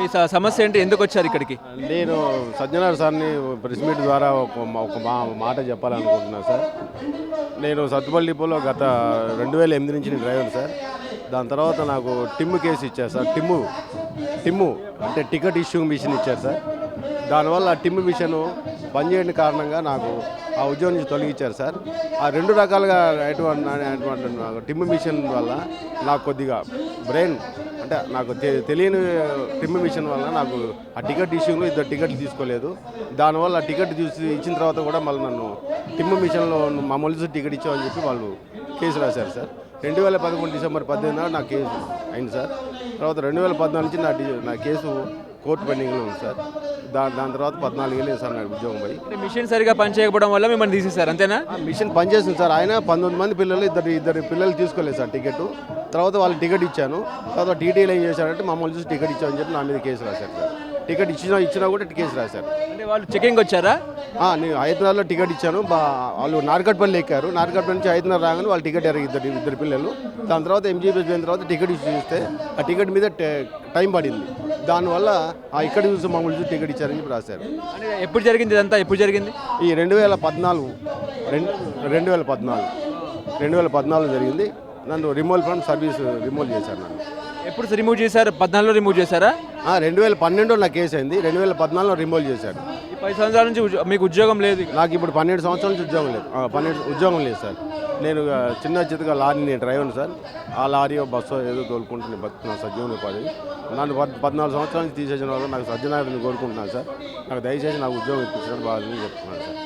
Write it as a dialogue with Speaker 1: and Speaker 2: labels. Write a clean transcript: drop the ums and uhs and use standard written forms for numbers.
Speaker 1: మీ సమస్య ఏంటి, ఎందుకు వచ్చారు ఇక్కడికి?
Speaker 2: నేను సజ్జనార్ సార్ని ప్రెస్ మీట్ ద్వారా ఒక మాట చెప్పాలనుకుంటున్నాను సార్. నేను సత్తుపల్లి డిపోలో గత 2008 నుంచి నేను డ్రైవర్ సార్. దాని తర్వాత నాకు టిమ్ము కేసు ఇచ్చారు సార్. టిమ్ము అంటే టికెట్ ఇష్యూ మిషన్ ఇచ్చారు సార్. దానివల్ల ఆ టిమ్ము మిషన్ పనిచేయని కారణంగా నాకు ఆ ఉద్యోగం నుంచి తొలగించారు సార్. ఆ రెండు రకాలుగా అటువంటి టిమ్ము మిషన్ వల్ల నాకు కొద్దిగా బ్రెయిన్ అంటే నాకు తెలియని టిమ్ము మిషన్ వల్ల నాకు ఆ టికెట్ ఇష్యూలో 2 టికెట్లు తీసుకోలేదు. దానివల్ల ఆ టికెట్ ఇచ్చిన తర్వాత కూడా మళ్ళీ నన్ను టిమ్ము మిషన్లో మామూలు టికెట్ ఇచ్చామని చెప్పి వాళ్ళు కేసు రాశారు సార్. 2011 డిసెంబర్ 18 నాకు కేసు అయింది సార్. తర్వాత 2014 నుంచి నా కేసు కోర్టు పెండింగ్లో ఉంది సార్. దాని తర్వాత 14 ఏళ్ళు సార్ నాకు ఉద్యోగం పోయి.
Speaker 1: మిషన్ సరిగా పనిచేయకపోవడం వల్ల మిమ్మల్ని తీసేశారు అంతేనా?
Speaker 2: మిషన్ పనిచేస్తుంది సార్. ఆయన 19 మంది పిల్లలు ఇద్దరు పిల్లలు తీసుకోలేదు సార్ టికెట్. తర్వాత వాళ్ళు టికెట్ ఇచ్చాను. తర్వాత టీటీఏలు ఏం చేశారంటే మమ్మల్ని చూసి టికెట్ ఇచ్చామని చెప్పి నా మీద కేసు రాశారు సార్. టికెట్ ఇచ్చినా కూడా కేసు రాశారు.
Speaker 1: అంటే వాళ్ళు చెకింగ్ వచ్చారా?
Speaker 2: నేను హైదరాబాద్లో టికెట్ ఇచ్చాను. వాళ్ళు నార్కట్పల్లి ఎక్కారు. నార్కట్పల్లి నుంచి హైదరాబాద్ రాగానే వాళ్ళు టికెట్ ఇద్దరు పిల్లలు. దాని తర్వాత ఎంజీబీఎస్ పోయిన తర్వాత టికెట్ ఇష్యూ చేస్తే ఆ టికెట్ మీద టైం పడింది. దానివల్ల ఇక్కడ చూసి మమ్మల్ని చూసి టికెట్ ఇచ్చారని చెప్పి రాశారు.
Speaker 1: అంటే ఎప్పుడు జరిగింది ఇదంతా? ఎప్పుడు జరిగింది?
Speaker 2: ఈ 2014 జరిగింది. నన్ను రిమూవల్ ఫ్రమ్ సర్వీస్ రిమూవ్ చేశారు. నన్ను
Speaker 1: ఎప్పుడు రిమూవ్ చేశారు? 14లో రిమూవ్ చేశారా?
Speaker 2: 2012 నా కేసు అయింది. 2014లో రిమూవ్ చేశారు.
Speaker 1: ఈ 10 సంవత్సరాల నుంచి మీకు ఉద్యోగం లేదు?
Speaker 2: నాకు ఇప్పుడు 12 సంవత్సరాల నుంచి ఉద్యోగం లేదు. 12 ఉద్యోగం లేదు సార్. నేను చిన్నగా లారీ నేను డ్రైవర్ సార్. ఆ లారీ బస్సు ఏదో తోలుకుంటూ నేను బతుకున్నాను సజీవన ఉపాధి. నన్ను 14 సంవత్సరాల నుంచి తీసేసిన వల్ల నాకు సజ్జనారిని కోరుకుంటున్నాను సార్. నాకు దయచేసి నాకు ఉద్యోగం ఇప్పించడం బాగుందని చెప్తున్నాను సార్.